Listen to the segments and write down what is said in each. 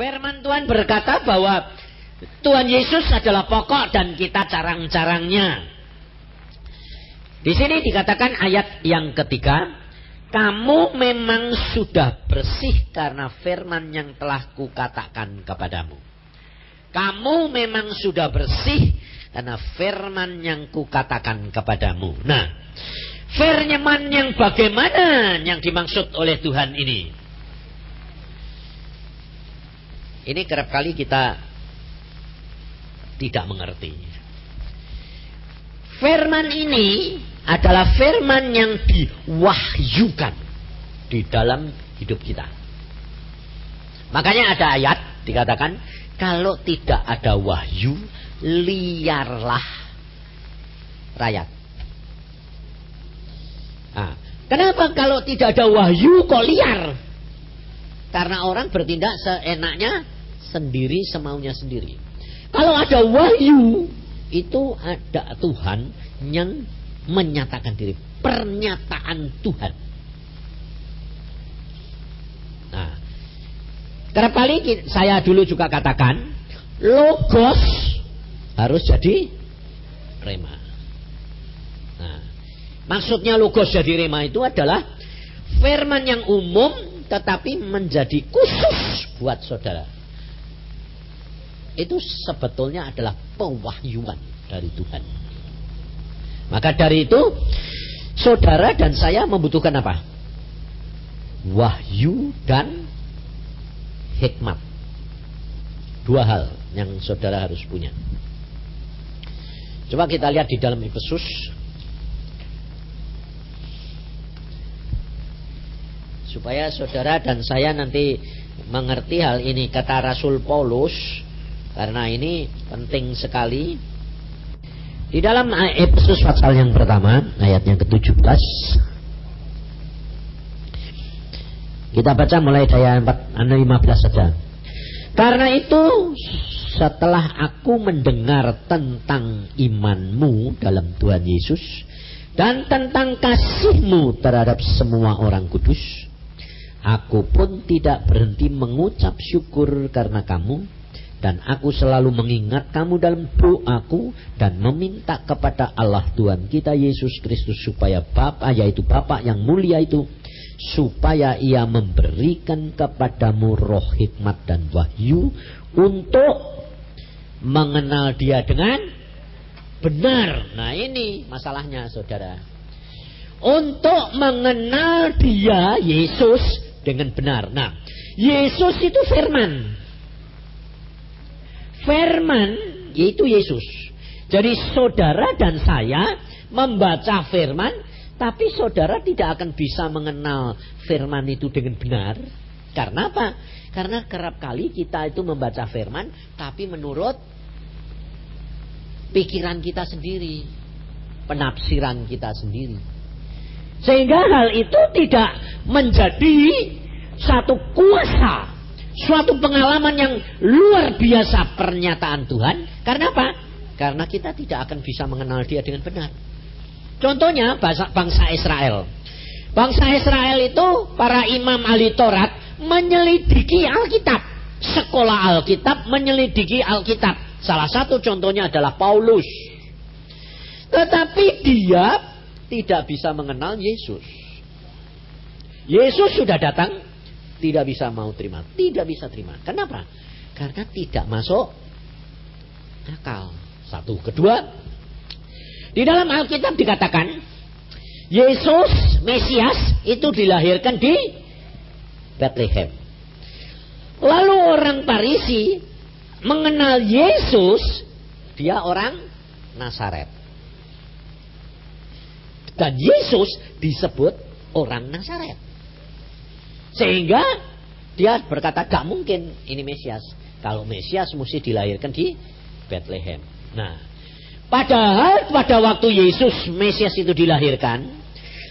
Firman Tuhan berkata bahwa Tuhan Yesus adalah pokok dan kita carang-carangnya. Di sini dikatakan ayat yang ketiga, kamu memang sudah bersih karena firman yang telah kukatakan kepadamu. Kamu memang sudah bersih karena firman yang kukatakan kepadamu. Nah, firman yang bagaimana yang dimaksud oleh Tuhan ini? Ini kerap kali kita tidak mengerti. Firman ini adalah firman yang diwahyukan di dalam hidup kita. Makanya ada ayat dikatakan, kalau tidak ada wahyu, liarlah rakyat. Nah, kenapa kalau tidak ada wahyu kok liar? Karena orang bertindak seenaknya sendiri, semaunya sendiri. Kalau ada wahyu, itu ada Tuhan yang menyatakan diri, pernyataan Tuhan. Nah, kerap kali saya dulu juga katakan, logos harus jadi rema. Nah, maksudnya logos jadi rema itu adalah firman yang umum tetapi menjadi khusus buat saudara. Itu sebetulnya adalah pewahyuan dari Tuhan. Maka dari itu, saudara dan saya membutuhkan apa? Wahyu dan hikmat. Dua hal yang saudara harus punya. Coba kita lihat di dalam Efesus. Supaya saudara dan saya nanti mengerti hal ini, kata Rasul Paulus, karena ini penting sekali. Di dalam Efesus pasal yang pertama, ayat yang ke-17. Kita baca mulai ayat 15 saja. Karena itu, setelah aku mendengar tentang imanmu dalam Tuhan Yesus dan tentang kasihmu terhadap semua orang kudus, aku pun tidak berhenti mengucap syukur karena kamu. Dan aku selalu mengingat kamu dalam doaku dan meminta kepada Allah Tuhan kita Yesus Kristus supaya Bapa, yaitu Bapa yang mulia itu, supaya Ia memberikan kepadamu roh hikmat dan wahyu untuk mengenal Dia dengan benar. Nah, ini masalahnya, saudara. Untuk mengenal Dia, Yesus, dengan benar. Nah, Yesus itu firman. Firman yaitu Yesus. Jadi saudara dan saya membaca firman, tapi saudara tidak akan bisa mengenal firman itu dengan benar. Karena apa? Karena kerap kali kita itu membaca firman, tapi menurut pikiran kita sendiri, penafsiran kita sendiri. Sehingga hal itu tidak menjadi satu kuasa, suatu pengalaman yang luar biasa pernyataan Tuhan. Karena apa? Karena kita tidak akan bisa mengenal Dia dengan benar. Contohnya bangsa Israel. Bangsa Israel itu para imam ahli Taurat menyelidiki Alkitab. Sekolah Alkitab menyelidiki Alkitab. Salah satu contohnya adalah Paulus. Tetapi dia tidak bisa mengenal Yesus. Yesus sudah datang, tidak bisa mau terima, tidak bisa terima. Kenapa? Karena tidak masuk akal. Satu. Kedua, di dalam Alkitab dikatakan Yesus Mesias itu dilahirkan di Bethlehem. Lalu orang Farisi mengenal Yesus, dia orang Nazaret. Dan Yesus disebut orang Nazaret. Sehingga dia berkata, gak mungkin ini Mesias. Kalau Mesias mesti dilahirkan di Bethlehem. Nah, padahal pada waktu Yesus Mesias itu dilahirkan,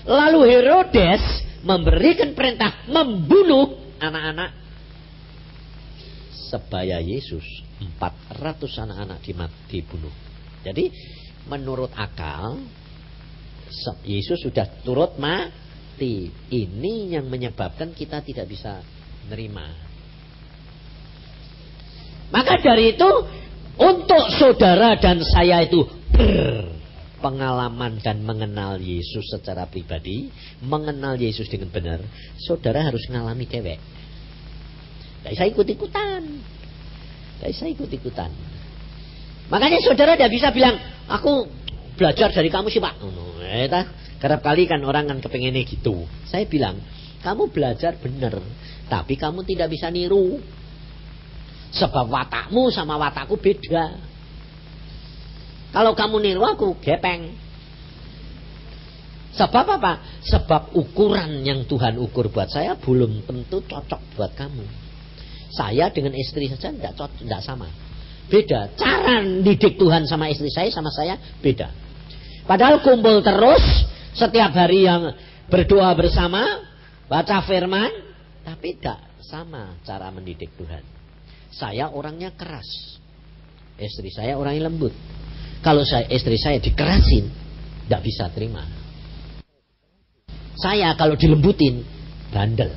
lalu Herodes memberikan perintah membunuh anak-anak sebaya Yesus. 400 anak-anak dibunuh. Jadi menurut akal, Yesus sudah turut mati. Ini yang menyebabkan kita tidak bisa menerima. Maka dari itu, untuk saudara dan saya itu berpengalaman dan mengenal Yesus secara pribadi, mengenal Yesus dengan benar, saudara harus ngalami dewek. Tidak bisa ikut-ikutan. Tidak bisa ikut-ikutan. Makanya saudara tidak bisa bilang, aku belajar dari kamu sih Pak. Kerap kali kan orang kan kepengennya gitu. Saya bilang, kamu belajar benar, tapi kamu tidak bisa niru. Sebab watakmu sama watakku beda. Kalau kamu niru aku, gepeng. Sebab apa? Sebab ukuran yang Tuhan ukur buat saya belum tentu cocok buat kamu. Saya dengan istri saja tidak sama. Beda. Cara didik Tuhan sama istri saya sama saya beda. Padahal kumpul terus setiap hari yang berdoa bersama, baca firman, tapi tidak sama cara mendidik Tuhan. Saya orangnya keras, istri saya orangnya lembut. Kalau istri saya dikerasin, tidak bisa terima. Saya kalau dilembutin, bandel.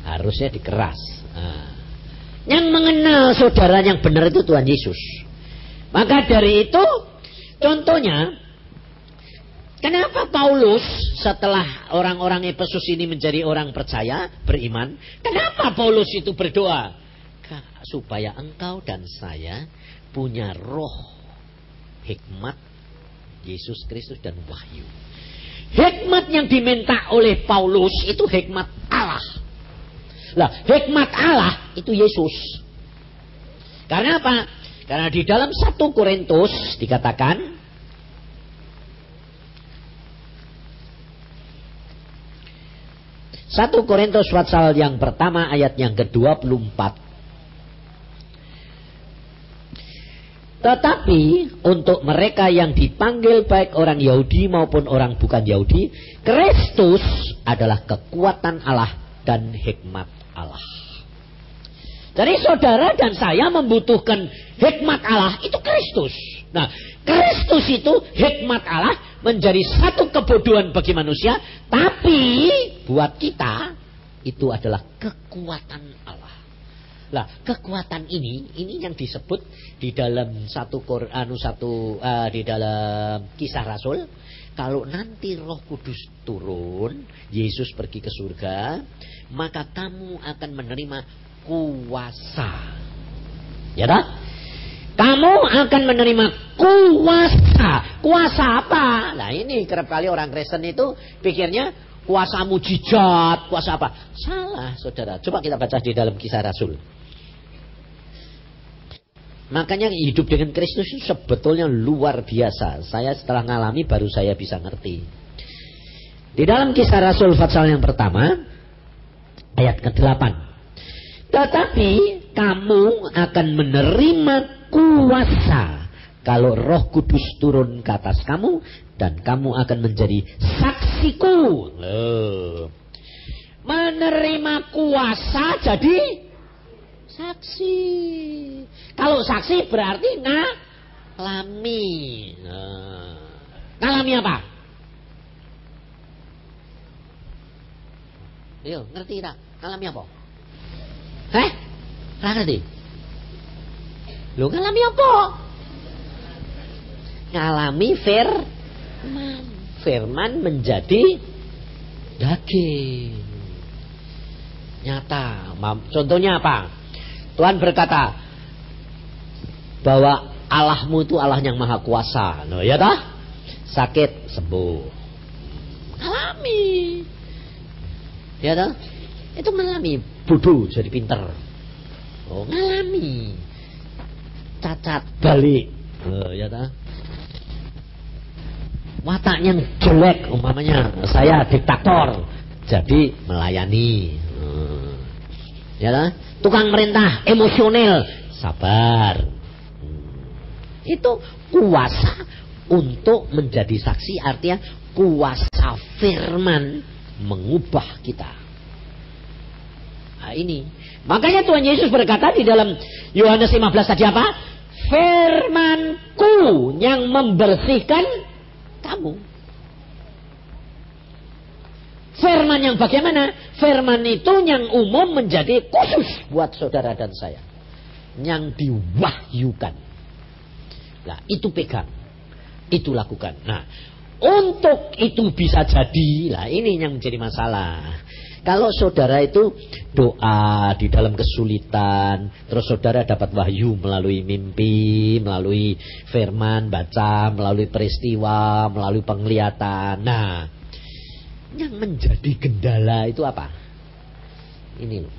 Harusnya dikeras. Yang mengenal saudara yang benar itu Tuhan Yesus. Maka dari itu, contohnya, kenapa Paulus setelah orang-orang Efesus ini menjadi orang percaya, beriman, kenapa Paulus itu berdoa? Supaya engkau dan saya punya roh hikmat Yesus Kristus dan wahyu. Hikmat yang diminta oleh Paulus itu hikmat Allah. Lah, hikmat Allah itu Yesus. Karena apa? Karena di dalam 1 Korintus dikatakan, 1 Korintus pasal yang pertama ayat yang ke-24. Tetapi untuk mereka yang dipanggil baik orang Yahudi maupun orang bukan Yahudi, Kristus adalah kekuatan Allah dan hikmat Allah. Jadi saudara dan saya membutuhkan hikmat Allah, itu Kristus. Nah, Kristus itu hikmat Allah menjadi satu kebodohan bagi manusia, tapi buat kita itu adalah kekuatan Allah. Lah, kekuatan ini yang disebut di dalam di dalam Kisah Rasul. Kalau nanti Roh Kudus turun, Yesus pergi ke surga, maka kamu akan menerima kuasa. Ya tak? Kamu akan menerima kuasa. Kuasa apa? Nah, ini kerap kali orang Kristen itu pikirnya kuasa mujizat, kuasa apa? Salah, saudara. Coba kita baca di dalam Kisah Rasul. Makanya hidup dengan Kristus itu sebetulnya luar biasa. Saya setelah ngalami baru saya bisa ngerti. Di dalam Kisah Rasul pasal yang pertama ayat ke-8. Tetapi kamu akan menerima kuasa kalau Roh Kudus turun ke atas kamu, dan kamu akan menjadi saksiku. Menerima kuasa jadi saksi. Kalau saksi berarti ngalami. Ngalami apa? Yo, ngerti tak? Ngalami apa? Ngerti? Lo ngalami apa? Ngalami firman. Firman menjadi daging. Nyata. Contohnya apa? Tuhan berkata bahwa Allahmu itu Allah yang maha kuasa. No, ya tak? Sakit sembuh. Ngalami. Ya tak? Itu ngalami. Bodoh jadi pinter. Oh, ngalami. Cacat balik. Oh, ya tak? Wataknya jelek, umpamanya saya diktator, jadi melayani. Ya tak? Tukang merintah, emosional, sabar. Itu kuasa untuk menjadi saksi, artinya kuasa firman mengubah kita. Nah, ini. Makanya Tuhan Yesus berkata di dalam Yohanes 15 tadi apa? Firman-Ku yang membersihkan kamu. Firman yang bagaimana? Firman itu yang umum menjadi khusus buat saudara dan saya. yang diwahyukan. Nah, itu pegang, itu lakukan. Nah, untuk itu bisa jadi, lah ini yang menjadi masalah. Kalau saudara itu doa di dalam kesulitan, terus saudara dapat wahyu melalui mimpi, melalui firman baca, melalui peristiwa, melalui penglihatan. Nah, yang menjadi kendala itu apa? Ini loh.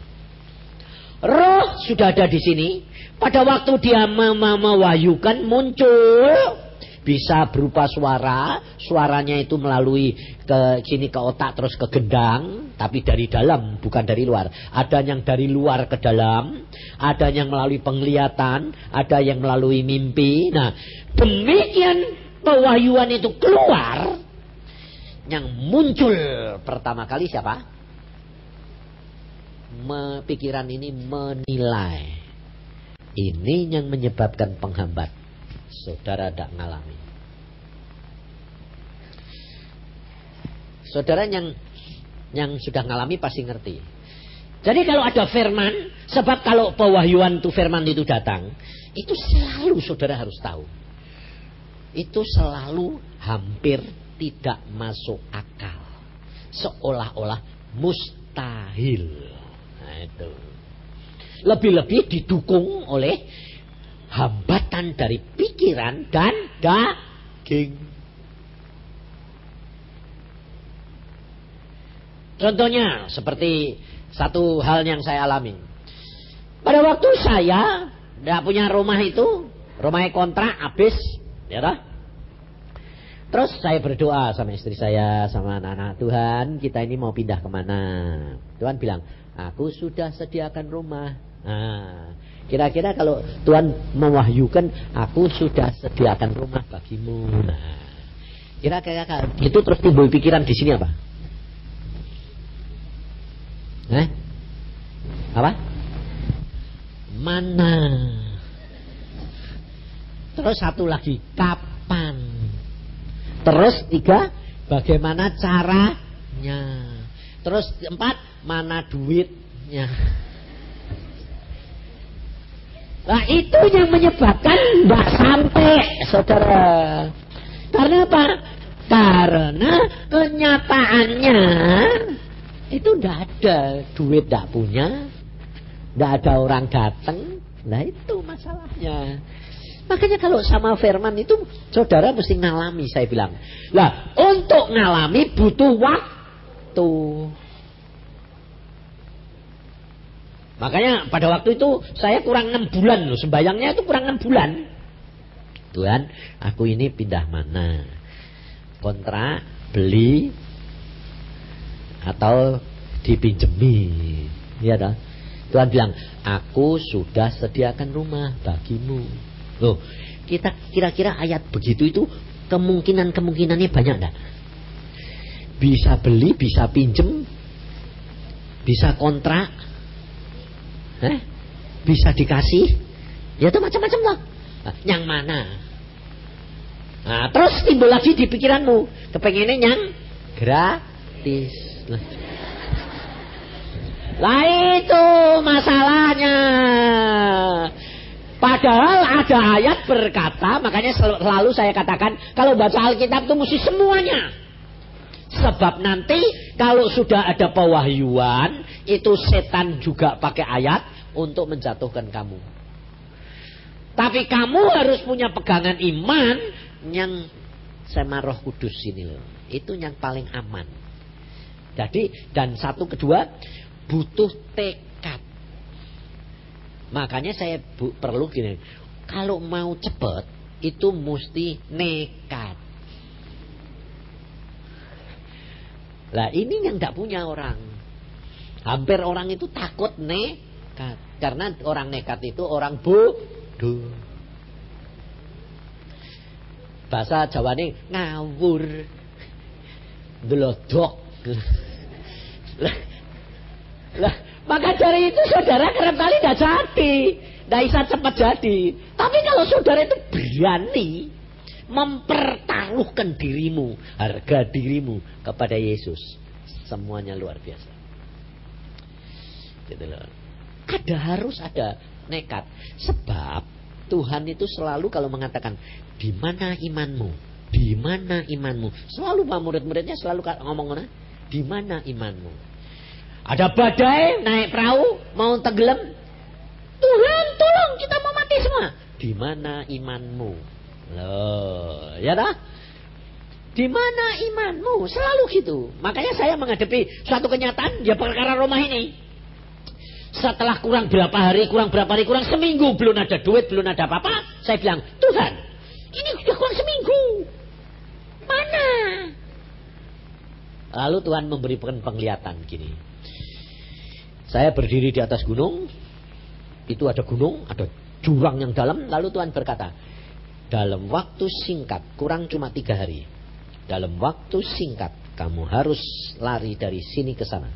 Roh sudah ada di sini. Pada waktu dia mewahyukan muncul, bisa berupa suara. Suaranya itu melalui ke sini ke otak terus ke gendang, tapi dari dalam bukan dari luar. Ada yang dari luar ke dalam, ada yang melalui penglihatan, ada yang melalui mimpi. Nah, demikian pewahyuan itu keluar, yang muncul pertama kali siapa? Pikiran ini menilai. Ini yang menyebabkan penghambat. Saudara tidak ngalami. Saudara yang sudah ngalami pasti ngerti. Jadi kalau ada firman, sebab kalau pewahyuan itu firman itu datang, itu selalu saudara harus tahu. Itu selalu hampir tidak masuk akal. Seolah-olah mustahil. Nah, itu. Lebih-lebih didukung oleh hambatan dari pikiran dan daging. Contohnya seperti satu hal yang saya alami. Pada waktu saya tidak punya rumah itu, rumahnya kontrak habis, ya toh? Terus saya berdoa sama istri saya, sama anak-anak, Tuhan, kita ini mau pindah kemana? Tuhan bilang, aku sudah sediakan rumah. Nah, kira-kira kalau Tuhan mewahyukan, aku sudah sediakan rumah bagimu. Nah, kira-kira itu terus timbul pikiran di sini apa? Apa? Mana? Terus satu lagi, kapan? Terus 3, bagaimana caranya? Terus 4, mana duitnya? Nah, itu yang menyebabkan tidak sampai, saudara. Karena apa? Karena kenyataannya itu tidak ada, duit tidak punya, tidak ada orang datang. Nah, itu masalahnya. Makanya kalau sama firman itu saudara mesti ngalami, saya bilang. Lah, untuk ngalami butuh waktu. Makanya pada waktu itu saya kurang 6 bulan loh, sembayangnya itu kurang 6 bulan. Tuhan, aku ini pindah mana? Kontrak, beli, atau dipinjemi? Iya dah. Tuhan bilang, aku sudah sediakan rumah bagimu. Loh, kita kira-kira ayat begitu itu kemungkinannya banyak enggak? Bisa beli, bisa pinjem, bisa kontrak, bisa dikasih, ya itu macam-macam lah. Nah, yang mana? Nah, terus timbul lagi di pikiranmu, kepengennya yang gratis. Lah itu masalahnya. Padahal ada ayat berkata, makanya selalu saya katakan, kalau baca Alkitab itu mesti semuanya. Sebab nanti kalau sudah ada pewahyuan, itu setan juga pakai ayat untuk menjatuhkan kamu. Tapi kamu harus punya pegangan iman yang sama Roh Kudus ini loh. Itu yang paling aman. Jadi, dan satu kedua, butuh tekad. Makanya saya perlu gini, kalau mau cepat itu mesti nekat. Lah ini yang tidak punya orang. Hampir orang itu takut nekat. Karena orang nekat itu orang bodoh. Bahasa Jawa ini ngawur, delodok. Lah, maka dari itu saudara kerap kali tidak jadi, tidak bisa cepat jadi. Tapi kalau saudara itu berani mempertaruhkan dirimu, harga dirimu kepada Yesus, semuanya luar biasa. Gitu loh. Harus ada nekat. Sebab Tuhan itu selalu kalau mengatakan, di mana imanmu? Di mana imanmu? Selalu murid-muridnya selalu ngomong, di mana imanmu? Ada badai, naik perahu, mau tenggelam. Tuhan, tolong, kita mau mati semua. Di mana imanmu? Loh, ya dah? Di mana imanmu? Selalu gitu. Makanya saya menghadapi suatu kenyataan, ya perkara rumah ini. Setelah kurang berapa hari, kurang seminggu, belum ada duit, belum ada apa-apa. Saya bilang, Tuhan, ini sudah kurang seminggu. Mana? Lalu Tuhan memberikan penglihatan gini. Saya berdiri di atas gunung. Itu ada gunung, ada jurang yang dalam. Lalu Tuhan berkata, dalam waktu singkat, kurang cuma 3 hari. Dalam waktu singkat, kamu harus lari dari sini ke sana.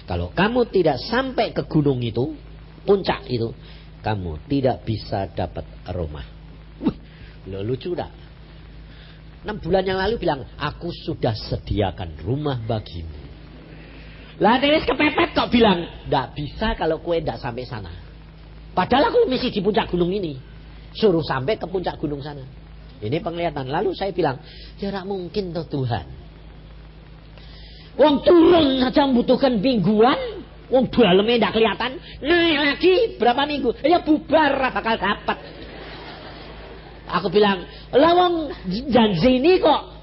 Kalau kamu tidak sampai ke gunung itu, puncak itu, kamu tidak bisa dapat rumah. Loh, lucu dah. 6 bulan yang lalu bilang, aku sudah sediakan rumah bagimu. Lah terus kepepet kok bilang, nggak bisa kalau kue nggak sampai sana. Padahal aku misi di puncak gunung ini, suruh sampai ke puncak gunung sana. Ini penglihatan. Lalu saya bilang, ya tidak mungkin toh Tuhan. Wong turun saja membutuhkan mingguan, wong dalamnya tidak kelihatan, naik lagi berapa minggu, ya bubar bakal dapat. Aku bilang, lah wong janji ini kok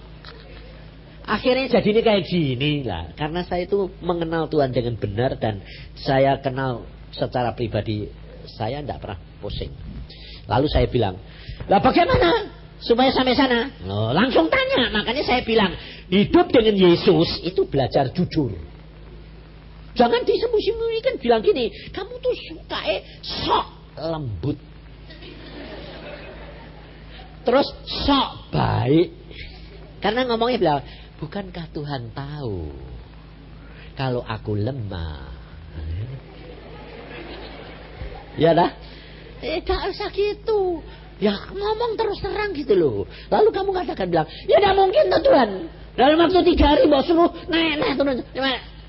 akhirnya jadi ini kayak gini lah. Karena saya itu mengenal Tuhan dengan benar dan saya kenal secara pribadi, saya tidak pernah pusing. Lalu saya bilang, lah bagaimana supaya sampai sana? Loh, langsung tanya. Makanya saya bilang, hidup dengan Yesus itu belajar jujur. Jangan disembunyi-sembunyikan. Bilang gini, kamu tuh suka sok lembut, terus sok baik. Karena ngomongnya bilang, bukankah Tuhan tahu kalau aku lemah? Ya dah, gak usah gitu. Ya ngomong terus terang gitu loh. Lalu kamu katakan bilang, ya tidak mungkin tuh Tuhan. Dalam waktu 3 hari bawa suruh naik turun.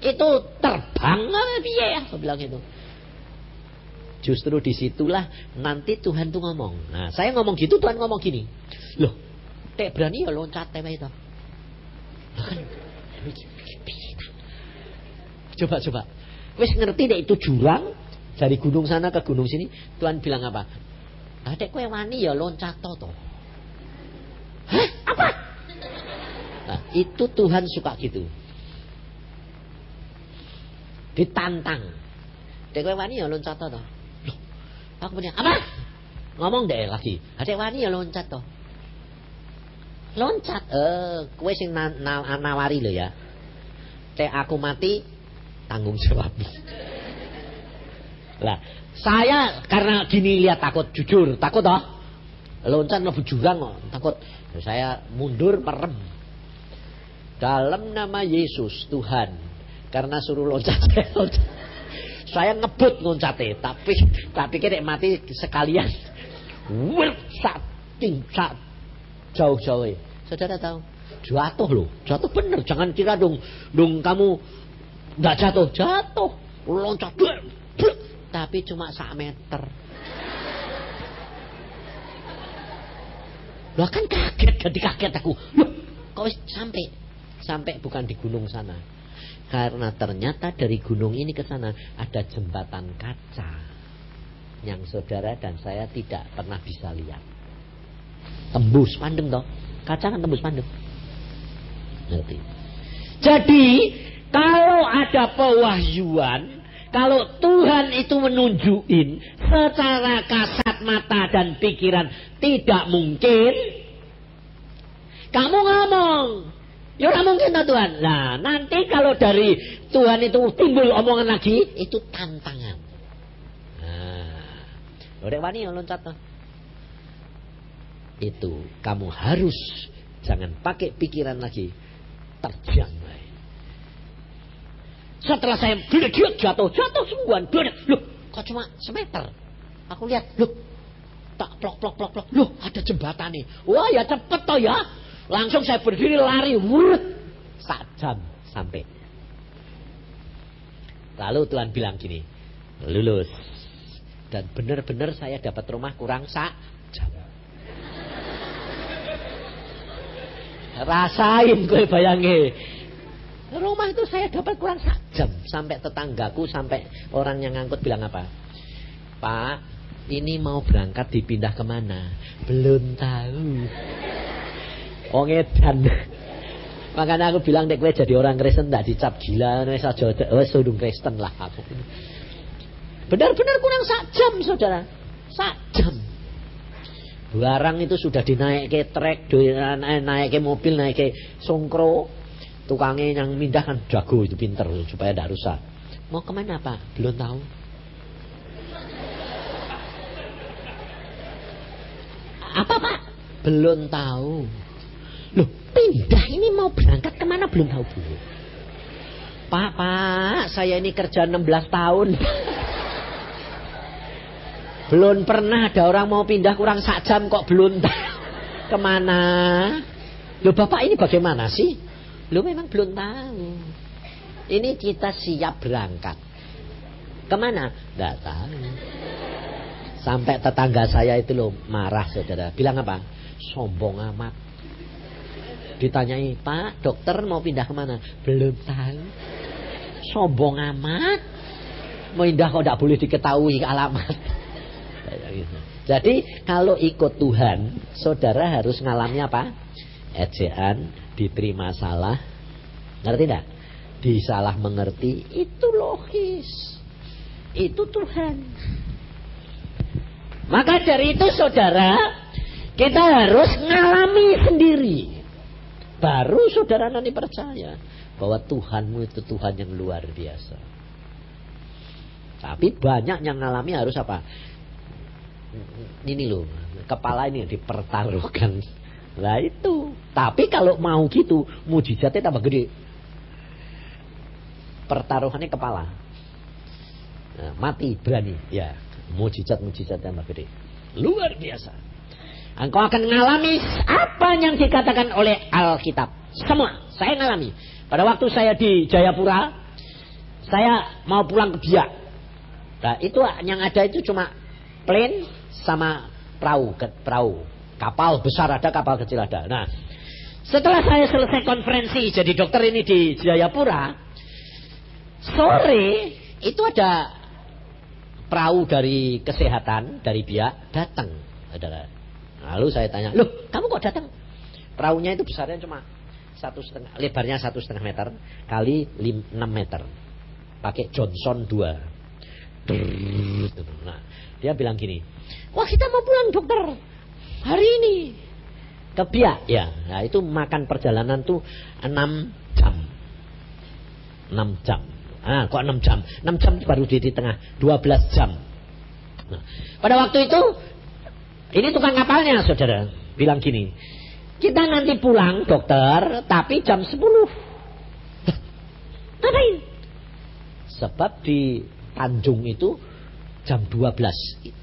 Itu terbang apa piye ya? Saya bilang itu. Justru disitulah nanti Tuhan tuh ngomong. Nah saya ngomong gitu, Tuhan ngomong gini. Loh, tek berani ya loncat tema itu. Coba. Wis ngerti deh itu jurang. Dari gunung sana ke gunung sini. Tuhan bilang apa? Adek kowe wani ya loncat to. Hah? Apa? Nah, itu Tuhan suka gitu. Ditantang. Adek kowe wani ya loncat to. Loh, aku punya apa? Ngomong deh lagi. Adek wani ya loncat to. Loncat. Kowe sing nawari lho ya. Cek aku mati tanggung jawab. Lah, saya karena gini lihat takut, jujur takut toh. Loncat mlebu jurang kok, takut. Saya mundur merem. Dalam nama Yesus Tuhan, karena suruh loncat saya loncat. Saya ngebut loncate, tapi kira mati sekalian. Sak jauh-jauh. Saudara tahu, jatuh loh, jatuh bener. Jangan kira dong kamu nggak jatuh, loncat. Tapi cuma 1 meter. Loh kan kaget, jadi kaget aku. Loh, kok sampai bukan di gunung sana. Karena ternyata dari gunung ini ke sana ada jembatan kaca yang saudara dan saya tidak pernah bisa lihat. Tembus pandem toh. Kaca kan tembus pandem. Ngerti. Jadi kalau ada pewahyuan, kalau Tuhan itu menunjukin secara kasat mata dan pikiran tidak mungkin, kamu ngomong, ya ora mungkin toh Tuhan. Nah, nanti kalau dari Tuhan itu timbul omongan lagi, itu tantangan. Nah, udah wani loncat toh. Itu kamu harus jangan pakai pikiran lagi, terjang. Setelah saya jatuh sungguhan. Loh, kok cuma 1 meter? Aku lihat, loh, tak plok. Loh, ada jembatan nih. Wah, ya cepet toh ya. Langsung saya berdiri lari, 1 jam sampai. Lalu Tuhan bilang gini, Lulus. Dan benar-benar saya dapat rumah kurang sak jam. Rasain gue bayangin. Rumah itu saya dapat kurang sak jam. Sampai tetanggaku, sampai orang yang ngangkut bilang apa? Pak, ini mau berangkat dipindah kemana? Belum tahu. Oh ngedan. Makanya aku bilang dek gue jadi orang Kristen tak dicap gila. Sudung Kristen lah aku. Benar-benar kurang sak jam saudara. Sak jam. Barang itu sudah dinaik ke trek, naik ke mobil, naik ke songkro. Tukangnya yang mindah kan jago itu, pinter supaya tidak rusak. Mau kemana Pak? Belum tahu. Apa Pak? Belum tahu. Loh, pindah ini mau berangkat kemana? Belum tahu dulu. Pak, saya ini kerja 16 tahun. Belum pernah ada orang mau pindah kurang sak jam kok belum tahu kemana. Loh Bapak ini bagaimana sih? Loh memang belum tahu. Ini kita siap berangkat. Kemana? Nggak tahu. Sampai tetangga saya itu loh marah saudara. Bilang apa? Sombong amat. Ditanyai, Pak dokter mau pindah kemana? Belum tahu. Sombong amat. Mau pindah kok tidak boleh diketahui alamat. Jadi kalau ikut Tuhan, saudara harus ngalami apa? Ejaan, diterima salah, ngerti tidak? Disalah mengerti, itu logis. Itu Tuhan. Maka dari itu saudara, kita harus ngalami sendiri. Baru saudara nanti percaya bahwa Tuhanmu itu Tuhan yang luar biasa. Tapi banyak yang ngalami harus apa? Ini loh, kepala ini dipertaruhkan. Nah itu. Tapi kalau mau gitu, mujizatnya tambah gede. Pertaruhannya kepala. Nah, mati berani. Ya, mujizat tambah gede. Luar biasa. Engkau akan mengalami apa yang dikatakan oleh Alkitab. Semua, saya ngalami. Pada waktu saya di Jayapura, saya mau pulang ke Biak. Nah itu yang ada itu cuma plane sama perahu. Kapal besar ada, kapal kecil ada. Nah, setelah saya selesai konferensi jadi dokter ini di Jayapura, sore itu ada perahu dari kesehatan dari Biak datang, saudara. Lalu saya tanya, loh kamu kok datang? Perahunya itu besarnya cuma 1,5, lebarnya 1,5 meter kali 6 meter, pakai Johnson 2. Nah, dia bilang gini, wah kita mau pulang dokter hari ini ke Biak ya. Nah itu makan perjalanan tuh 6 jam. 6 jam. Ah kok 6 jam? 6 jam baru di tengah 12 jam. Nah, pada waktu itu ini tukang kapalnya saudara bilang gini, kita nanti pulang dokter tapi jam 10. Ngapain? Sebab di Tanjung itu jam 12.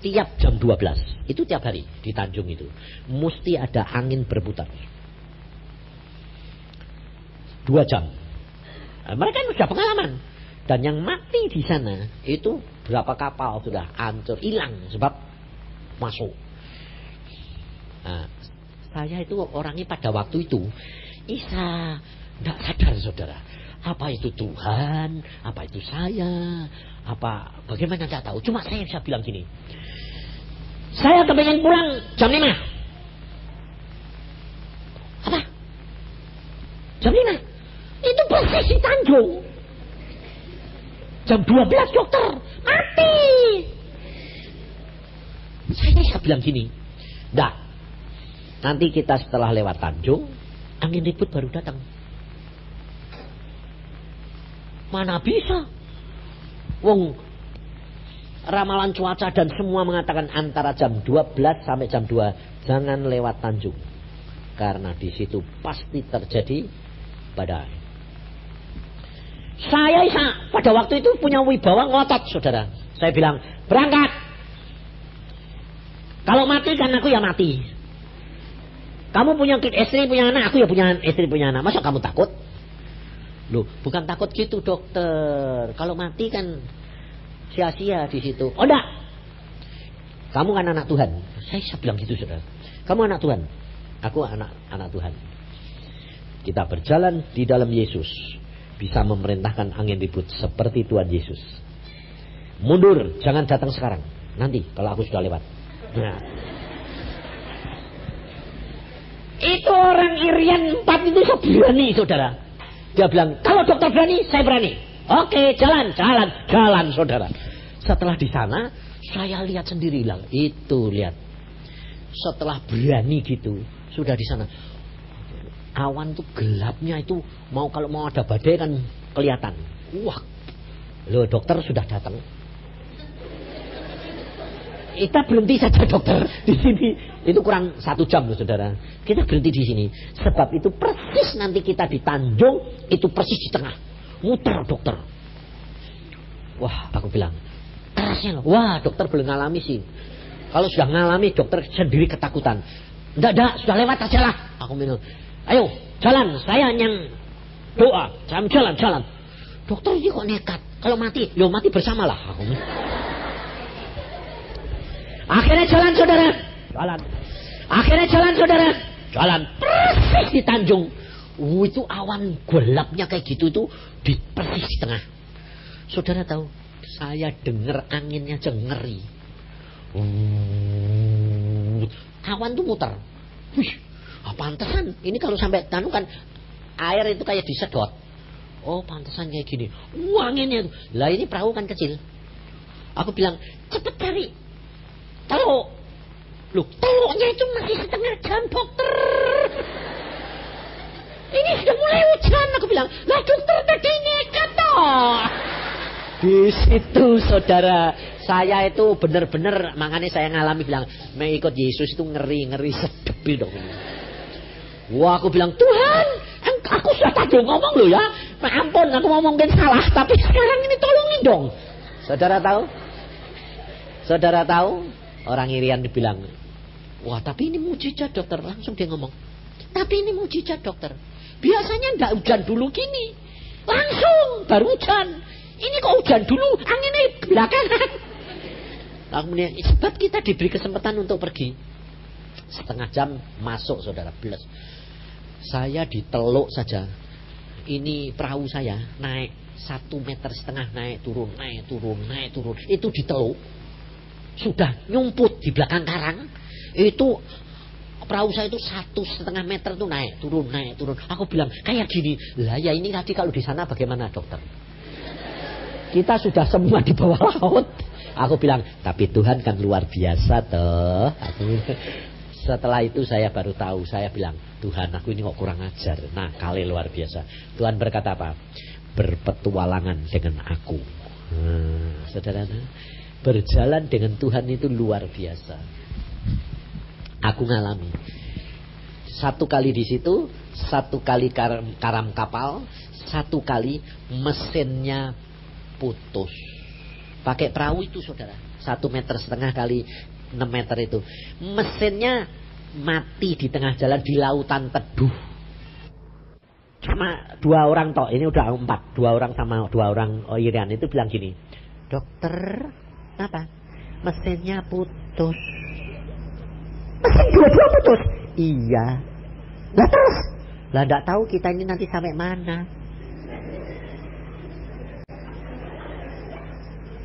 Tiap jam 12. Itu tiap hari di Tanjung itu. Mesti ada angin berputar. 2 jam. Nah, mereka sudah pengalaman. Dan yang mati di sana itu berapa kapal sudah hancur, hilang sebab masuk. Nah, saya itu orangnya pada waktu itu tidak sadar saudara. Apa itu Tuhan? Apa itu saya? Apa bagaimana tidak tahu. Cuma saya bisa bilang gini. Saya kepengen pulang jam 5. Apa? Jam 5? Itu persis di Tanjung. Jam 12 dokter mati. Saya bisa bilang gini. Dah. Nanti kita setelah lewat Tanjung, angin ribut baru datang. Mana bisa? Wong ramalan cuaca dan semua mengatakan antara jam 12 sampai jam 2 jangan lewat Tanjung. Karena di situ pasti terjadi badai. Saya pada waktu itu punya wibawa ngotot saudara. Saya bilang berangkat. Kalau mati kan aku ya mati. Kamu punya istri punya anak, aku ya punya istri punya anak. Masa kamu takut? Loh, bukan takut gitu dokter. Kalau mati kan sia-sia di situ. Oh enggak. Kamu kan anak Tuhan. Saya bilang gitu, saudara. Kamu anak Tuhan. Aku anak Tuhan. Kita berjalan di dalam Yesus. Bisa memerintahkan angin ribut seperti Tuhan Yesus. Mundur, jangan datang sekarang. Nanti kalau aku sudah lewat. Nah. Itu orang Irian 4 itu berani, saudara. Dia bilang, kalau dokter berani, saya berani. Oke, jalan, saudara. Setelah di sana, saya lihat sendiri lah. Itu lihat. Setelah berani gitu, sudah di sana. Awan tuh gelapnya itu kalau mau ada badai kan kelihatan. Wah, loh dokter sudah datang. Kita berhenti saja dokter di sini. Itu kurang 1 jam loh saudara. Kita berhenti di sini. Sebab itu persis nanti kita di Tanjung, itu persis di tengah. Muter dokter. Wah, aku bilang kerasnya loh. Wah, dokter belum ngalami sih. Kalau sudah ngalami dokter sendiri ketakutan. Enggak, sudah lewat aja lah. Aku bilang, ayo jalan, saya yang doa, jalan. Dokter ini kok nekat. Kalau mati, mati bersamalah. Aku bilang. Akhirnya jalan saudara. Jalan. Persis di Tanjung. Itu awan gelapnya kayak gitu itu di persis di tengah. Saudara tahu, saya dengar anginnya aja ngeri. Awan tuh muter. Wih, pantesan. Ini kalau sampai tanu kan air itu kayak disedot. Oh, pantesan kayak gini. Anginnya itu. Lah ini perahu kan kecil. Aku bilang, cepet cari. Teluknya itu masih setengah jam dokter. Ini sudah mulai hujan. Aku bilang, lah dokter tadi nekat toh. Di situ saudara, saya itu benar-benar, makanya saya ngalami bilang, mengikut Yesus itu ngeri sedebil dong. Wah, aku bilang, Tuhan, aku sudah tadi ngomong loh ya. Ampun, aku ngomongin salah, tapi sekarang ini tolongin dong. Saudara tahu? Orang Irian dibilang, wah tapi ini mujizat dokter. Langsung dia ngomong, tapi ini mujizat dokter. Biasanya enggak hujan dulu gini. Langsung baru hujan. Ini kok hujan dulu, anginnya belakangan. Kemudian sebab kita diberi kesempatan untuk pergi. Setengah jam masuk saudara, belas. Saya di Teluk saja. Ini perahu saya naik 1,5 meter, naik turun. Itu di Teluk. Sudah nyumput di belakang karang. Itu perahu saya itu 1,5 meter tuh naik turun. Aku bilang kayak gini. Lah ya ini tadi kalau di sana bagaimana dokter? Kita sudah semua di bawah laut. Aku bilang tapi Tuhan kan luar biasa toh. Setelah itu saya baru tahu. Saya bilang Tuhan aku ini kok kurang ajar. Nah kali luar biasa. Tuhan berkata apa? Berpetualangan dengan aku. Saudara, berjalan dengan Tuhan itu luar biasa. Aku ngalami 1 kali di situ, 1 kali karam kapal, 1 kali mesinnya putus. Pakai perahu itu saudara, 1,5 meter kali 6 meter itu, mesinnya mati di tengah jalan di lautan teduh. Sama 2 orang toh, ini udah 4, 2 orang sama 2 orang Irian itu bilang gini, dokter, apa? Mesinnya putus. Mesin dua-dua putus? Iya. Lah terus? Lah enggak tahu kita ini nanti sampai mana.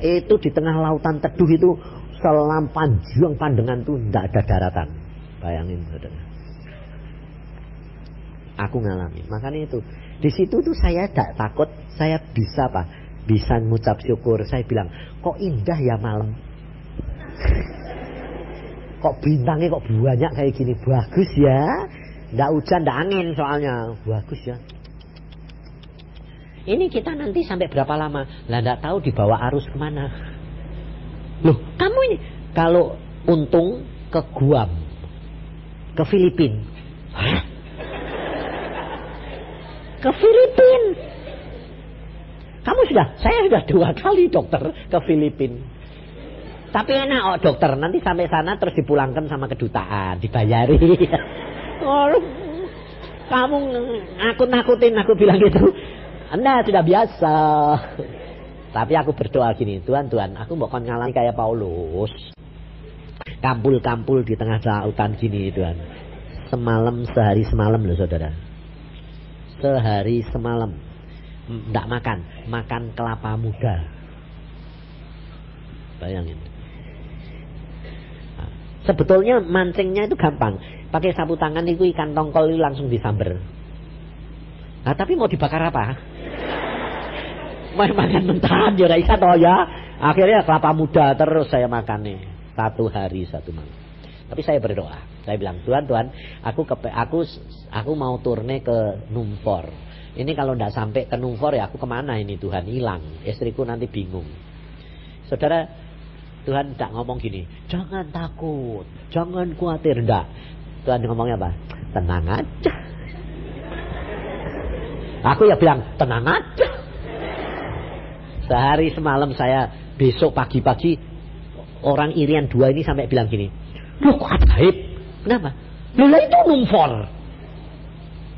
Itu di tengah lautan teduh itu selam panjang pandangan tuh enggak ada daratan. Bayangin saudara. Aku ngalami. Makanya itu di situ tuh saya tidak takut. Saya bisa apa? Bisa mengucap syukur. Saya bilang, kok indah ya malam. Kok bintangnya kok banyak kayak gini. Bagus ya. Nggak hujan, nggak angin soalnya. Bagus ya. Ini kita nanti sampai berapa lama? Lah nggak tahu dibawa arus kemana. Loh, kamu ini kalau untung ke Guam, ke Filipina. Hah? Ke Filipina. Saya sudah 2 kali dokter ke Filipina. Tapi enak oh dokter, nanti sampai sana terus dipulangkan sama kedutaan, dibayari. Oh, kamu nakut-nakutin, aku bilang gitu. Anda sudah biasa. Tapi aku berdoa gini, Tuhan, aku mau ngalami kayak Paulus. Kampul-kampul di tengah lautan gini, Tuhan. Sehari semalam loh saudara. Sehari semalam. Tidak makan kelapa muda. Bayangin. Nah, sebetulnya mancingnya itu gampang. Pakai sapu tangan itu ikan tongkol itu langsung disamber. Nah, tapi mau dibakar apa? Mau makan mentahan ya bisa toh ya. Akhirnya kelapa muda terus saya makan nih. 1 hari 1 malam. Tapi saya berdoa. Saya bilang, Tuhan, aku mau turne ke Numfor. Ini kalau tidak sampai ke Numfor ya aku kemana ini Tuhan? Hilang. Istriku nanti bingung. Saudara, Tuhan tidak ngomong gini, jangan takut, jangan khawatir. Tidak. Tuhan ngomongnya apa? Tenang aja. Aku ya bilang, tenang aja. Sehari semalam saya, besok pagi-pagi orang Irian 2 ini sampai bilang gini, loh kok ajaib? Kenapa? Loh itu Numfor.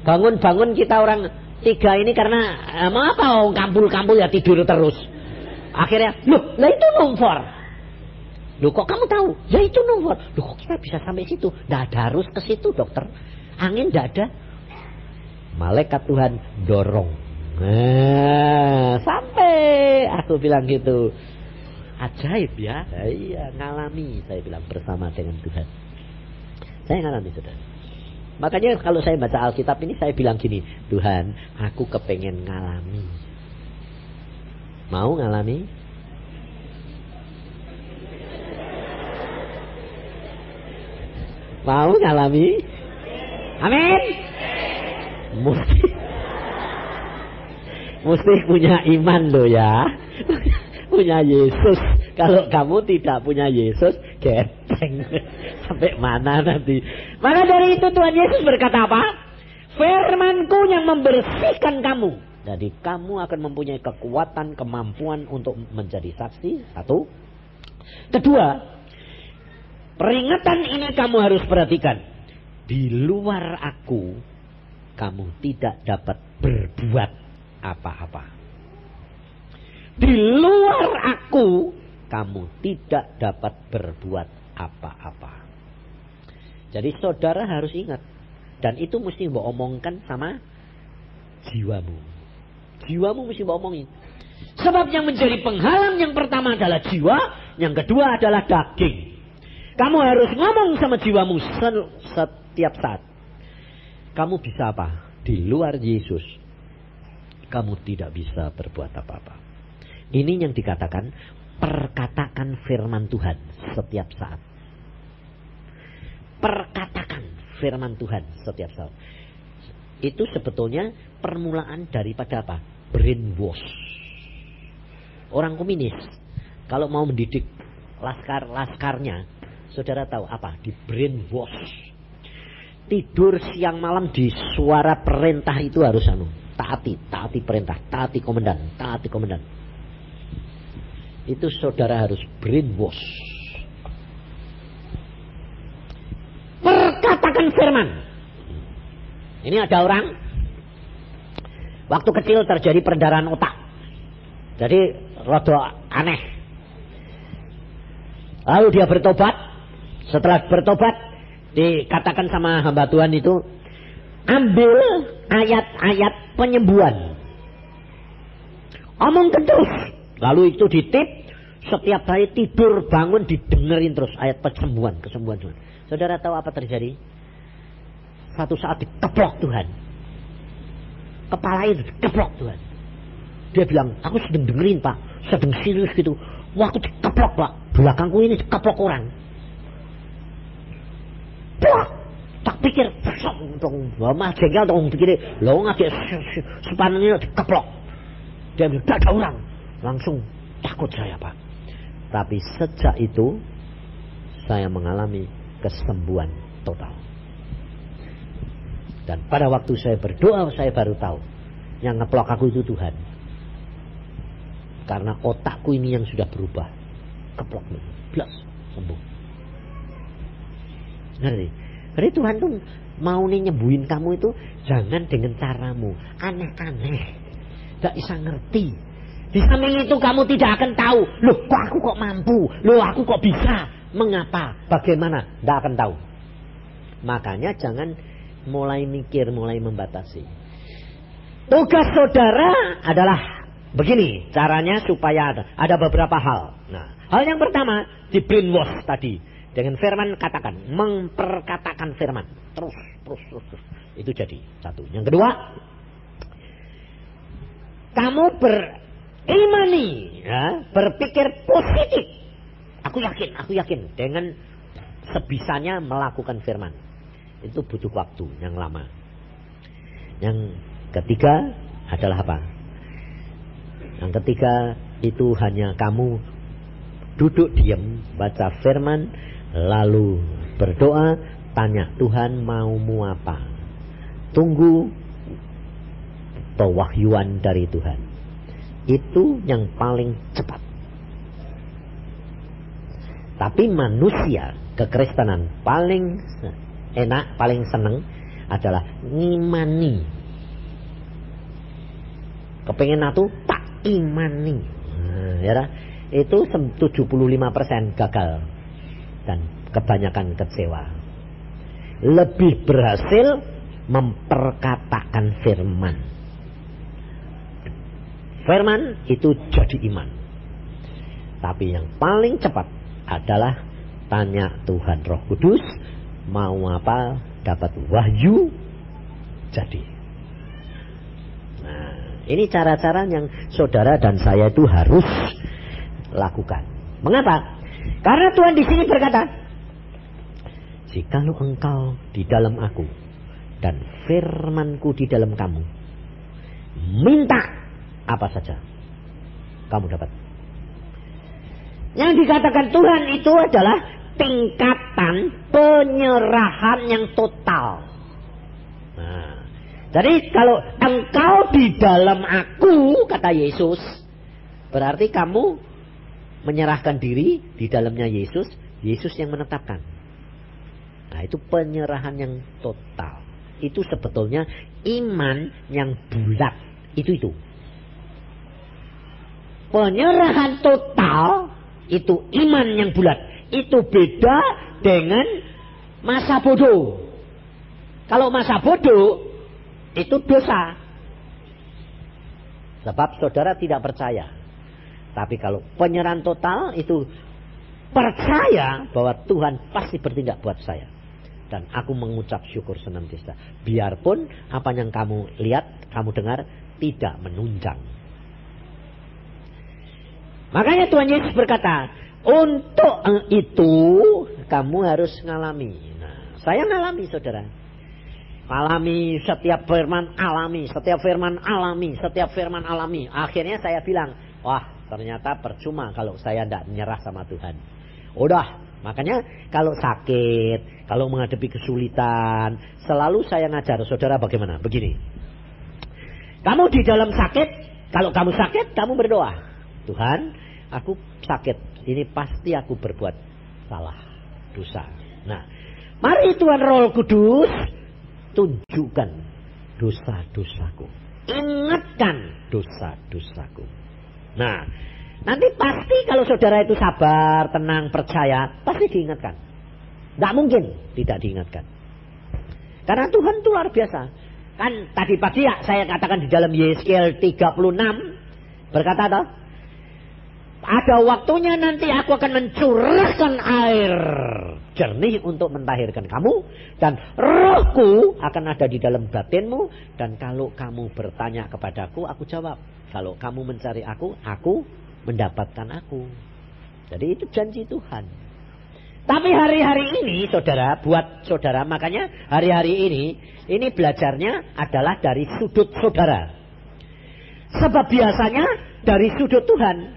Bangun-bangun kita orang 3 ini karena mau apa? Kampul-kampul ya tidur terus. Akhirnya, loh itu Numfor. Loh kok kamu tahu? Ya itu Numfor. Loh kok kita bisa sampai situ? Tidak ada harus ke situ dokter. Angin tidak ada. Malaikat Tuhan dorong. Nah, sampai aku bilang gitu. Ajaib ya. Iya, ngalami saya bilang bersama dengan Tuhan. Saya ngalami saudara. Makanya kalau saya baca Alkitab ini saya bilang gini, Tuhan, aku kepengen ngalami. Mau ngalami? Mau ngalami? Amin. Mesti punya iman loh ya. Punya Yesus. Kalau kamu tidak punya Yesus, gepeng. Sampai mana nanti? Maka dari itu Tuhan Yesus berkata apa? Firman-Ku yang membersihkan kamu. Jadi kamu akan mempunyai kekuatan, kemampuan untuk menjadi saksi. 1. Kedua, peringatan ini kamu harus perhatikan. Di luar aku, kamu tidak dapat berbuat apa-apa. Di luar aku, kamu tidak dapat berbuat apa-apa. Jadi saudara harus ingat. Dan itu mesti mbok omongkan sama jiwamu. Jiwamu mesti mbok omongin. Sebab yang menjadi penghalang yang pertama adalah jiwa. Yang kedua adalah daging. Kamu harus ngomong sama jiwamu setiap saat. Kamu bisa apa? Di luar Yesus, kamu tidak bisa berbuat apa-apa. Ini yang dikatakan, perkatakan firman Tuhan setiap saat. Perkatakan firman Tuhan setiap saat. Itu sebetulnya permulaan daripada apa? Brainwash. Orang komunis, kalau mau mendidik laskarnya, saudara tahu apa? Di brainwash. Tidur siang malam di suara perintah itu harus taati perintah, taati komandan. Itu saudara harus brainwash. Perkatakan firman. Ini ada orang waktu kecil terjadi perdarahan otak. Jadi rada aneh. Lalu dia bertobat. Setelah bertobat, dikatakan sama hamba Tuhan itu, ambil ayat-ayat penyembuhan. Omong terus. Lalu itu ditip. Setiap hari tidur bangun didengerin terus ayat kesembuhan Tuhan. Saudara tahu apa terjadi? Satu saat dikeplok Tuhan. Kepala itu dikeplok Tuhan. Dia bilang, aku sedang dengerin Pak. Sedang serius gitu. Waktu dikeplok Pak. Belakangku ini dikeplok orang. Plak. Tak pikir. Mama jengkel dong pikir. Lo ngajak sepanengnya dikeplok. Dia bilang, tak ada orang. Langsung takut saya Pak. Tapi sejak itu saya mengalami kesembuhan total. Dan pada waktu saya berdoa saya baru tahu yang ngeplok aku itu Tuhan. Karena otakku ini yang sudah berubah. Keplok plus sembuh. Ngerti? Jadi Tuhan tuh mau nih nyembuhin kamu itu jangan dengan caramu aneh-aneh. Gak bisa ngerti. Di samping itu kamu tidak akan tahu, loh kok aku kok mampu, loh aku kok bisa, mengapa, bagaimana, tidak akan tahu. Makanya jangan mulai mikir, mulai membatasi. Tugas saudara adalah begini, caranya supaya ada beberapa hal. Nah, hal yang pertama, di brainwash tadi. Dengan firman katakan, memperkatakan firman. Terus. Itu jadi satu. Yang kedua, kamu berimani, ya, berpikir positif. Aku yakin dengan sebisanya melakukan firman. Itu butuh waktu yang lama. Yang ketiga adalah apa? Yang ketiga itu hanya kamu duduk diam, baca firman, lalu berdoa, tanya Tuhan maumu apa. Tunggu pewahyuan dari Tuhan. Itu yang paling cepat. Tapi manusia, kekristenan paling enak, paling seneng adalah ngimani. Kepengen atu tak imani. Nah, ya, itu 75% gagal dan kebanyakan kecewa. Lebih berhasil memperkatakan firman. Firman itu jadi iman. Tapi yang paling cepat adalah tanya Tuhan Roh Kudus mau apa, dapat wahyu, jadi. Nah, ini cara-cara yang saudara dan saya itu harus lakukan. Mengapa? Karena Tuhan di sini berkata, jikalau engkau di dalam aku dan firmanku di dalam kamu, minta apa saja, kamu dapat. Yang dikatakan Tuhan itu adalah tingkatan penyerahan yang total. Nah, jadi kalau engkau di dalam aku, kata Yesus, berarti kamu menyerahkan diri di dalamnya Yesus, Yesus yang menetapkan. Nah, itu penyerahan yang total. Itu sebetulnya iman yang bulat. Itu. Penyerahan total itu iman yang bulat. Itu beda dengan masa bodoh. Kalau masa bodoh itu dosa. Sebab saudara tidak percaya. Tapi kalau penyerahan total itu percaya bahwa Tuhan pasti bertindak buat saya. Dan aku mengucap syukur senantiasa. Biarpun apa yang kamu lihat, kamu dengar tidak menunjang. Makanya Tuhan Yesus berkata, untuk itu kamu harus ngalami. Nah, saya ngalami saudara. Alami setiap firman alami, setiap firman alami, setiap firman alami. Akhirnya saya bilang, wah ternyata percuma kalau saya tidak menyerah sama Tuhan. Udah, makanya kalau sakit, kalau menghadapi kesulitan, selalu saya ngajar saudara bagaimana? Begini. Kamu di dalam sakit, kalau kamu sakit, kamu berdoa. Tuhan, aku sakit. Ini pasti aku berbuat salah, dosa. Nah, mari Tuhan Roh Kudus tunjukkan dosa-dosaku. Ingatkan dosa-dosaku. Nah, nanti pasti kalau saudara itu sabar, tenang, percaya, pasti diingatkan. Tidak mungkin tidak diingatkan. Karena Tuhan itu luar biasa. Kan tadi pagi ya saya katakan di dalam Yeskiel 36 berkata toh, ada waktunya nanti aku akan mencurahkan air jernih untuk mentahirkan kamu. Dan rohku akan ada di dalam batinmu. Dan kalau kamu bertanya kepadaku, aku jawab. Kalau kamu mencari aku mendapatkan aku. Jadi itu janji Tuhan. Tapi hari-hari ini saudara, buat saudara, makanya hari-hari ini belajarnya adalah dari sudut saudara. Sebab biasanya dari sudut Tuhan.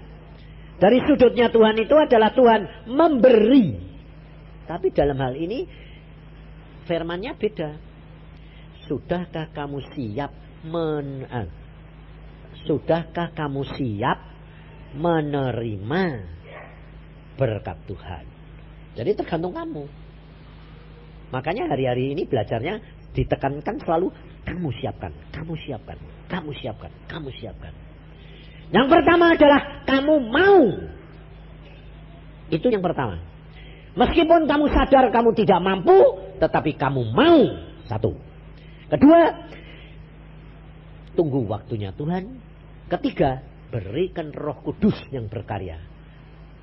Dari sudutnya Tuhan itu adalah Tuhan memberi. Tapi dalam hal ini firmannya beda. Sudahkah kamu siap menerima berkat Tuhan? Jadi tergantung kamu. Makanya hari-hari ini belajarnya ditekankan selalu kamu siapkan, kamu siapkan, kamu siapkan, kamu siapkan. Yang pertama adalah kamu mau. Itu yang pertama. Meskipun kamu sadar kamu tidak mampu, tetapi kamu mau. Satu. Kedua, tunggu waktunya Tuhan. Ketiga, berikan Roh Kudus yang berkarya.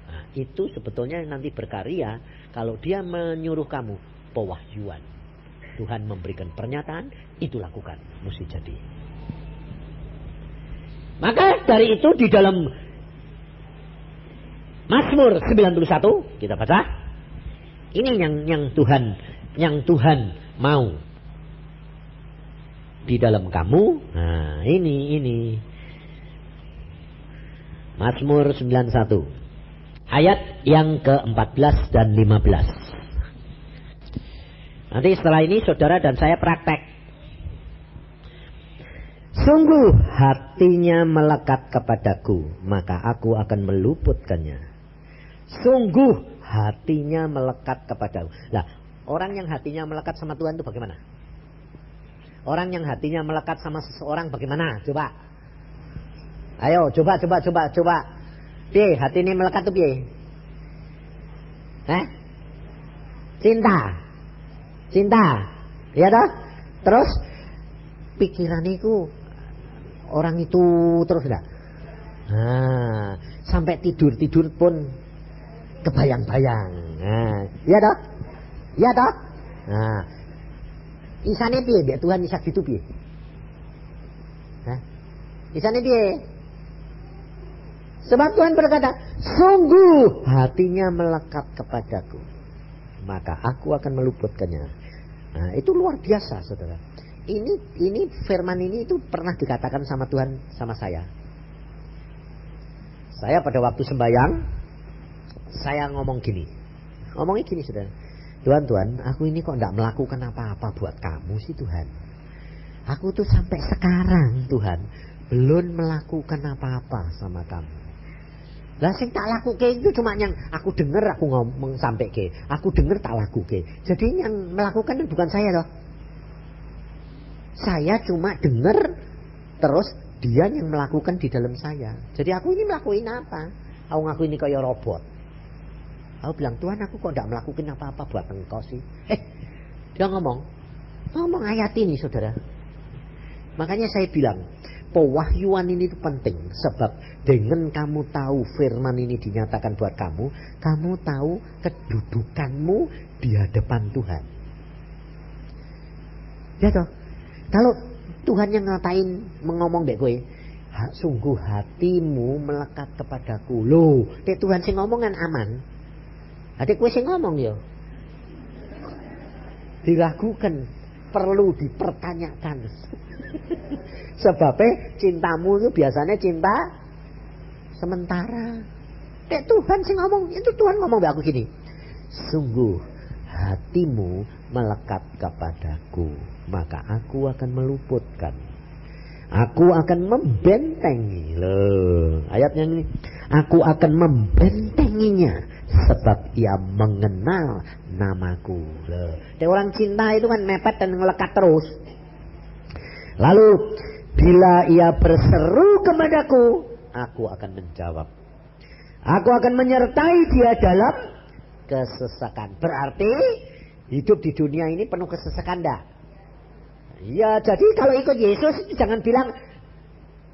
Nah, itu sebetulnya nanti berkarya kalau dia menyuruh kamu pewahyuan. Tuhan memberikan pernyataan, itu lakukan, mesti jadi. Maka dari itu di dalam Mazmur 91 kita baca, ini yang Tuhan mau di dalam kamu. Nah, ini Mazmur 91 ayat yang ke-14 dan 15. Nanti setelah ini saudara dan saya praktek. Sungguh hatinya melekat kepadaku, maka aku akan meluputkannya. Sungguh hatinya melekat kepadaku. Lah, orang yang hatinya melekat sama Tuhan itu bagaimana? Orang yang hatinya melekat sama seseorang bagaimana? Coba. Ayo, coba. Piye, hati ini melekat tuh piye? Cinta. Ya toh? Terus pikiran itu orang itu terus enggak? Nah, sampai tidur pun kebayang-bayang. Nah, iya toh? Iya toh? Nah, isane piye mbek Tuhan isa gitu piye? Hah? Isane piye? Sebab Tuhan berkata, sungguh hatinya melekat kepadaku, maka aku akan meluputkannya. Nah, itu luar biasa, saudara. Ini firman ini itu pernah dikatakan sama Tuhan sama saya. Saya pada waktu sembahyang, saya ngomongnya gini, saudara. Tuhan, aku ini kok tidak melakukan apa-apa buat kamu sih Tuhan. Aku tuh sampai sekarang Tuhan belum melakukan apa-apa sama kamu. Lah sing tak lakuke itu cuma yang aku dengar, aku ngomong sampai ke, aku dengar tak lakuke. Jadi yang melakukan itu bukan saya loh. Saya cuma dengar, terus dia yang melakukan di dalam saya. Jadi aku ini melakukan apa? Aku ngaku ini kayak robot. Aku bilang, Tuhan aku kok tidak melakukan apa-apa buat engkau sih. Dia ngomong ayat ini saudara. Makanya saya bilang, pewahyuan ini itu penting. Sebab dengan kamu tahu firman ini dinyatakan buat kamu, kamu tahu kedudukanmu di hadapan Tuhan. Ya toh? Kalau Tuhan yang ngatain mengomong dek gue, sungguh hatimu melekat kepadaku. Loh, dek Tuhan sing ngomong kan aman. Adik gue sing ngomong yo. Diragukan, perlu dipertanyakan. Sebabnya cintamu itu biasanya cinta sementara. Dek Tuhan sing ngomong, itu Tuhan ngomong be aku gini. Sungguh hatimu melekat kepadaku, maka aku akan meluputkan. Aku akan membentengi. Loh, ayatnya ini. Aku akan membentenginya sebab ia mengenal namaku. Loh, orang cinta itu kan mepet dan melekat terus. Lalu bila ia berseru kepadaku, aku akan menjawab. Aku akan menyertai dia dalam kesesakan. Berarti hidup di dunia ini penuh kesesakan dah. Ya, jadi kalau ikut Yesus jangan bilang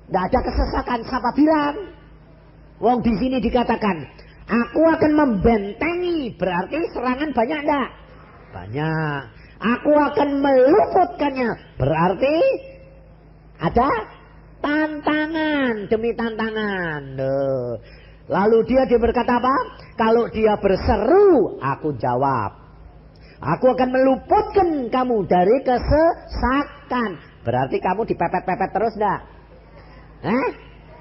tidak ada kesesakan. Siapa bilang? Wong di sini dikatakan, aku akan membentengi. Berarti serangan banyak enggak? Banyak. Aku akan meluputkannya. Berarti ada tantangan demi tantangan. Lalu dia berkata apa? Kalau dia berseru, aku jawab. Aku akan meluputkan kamu dari kesesakan. Berarti kamu dipepet-pepet terus enggak?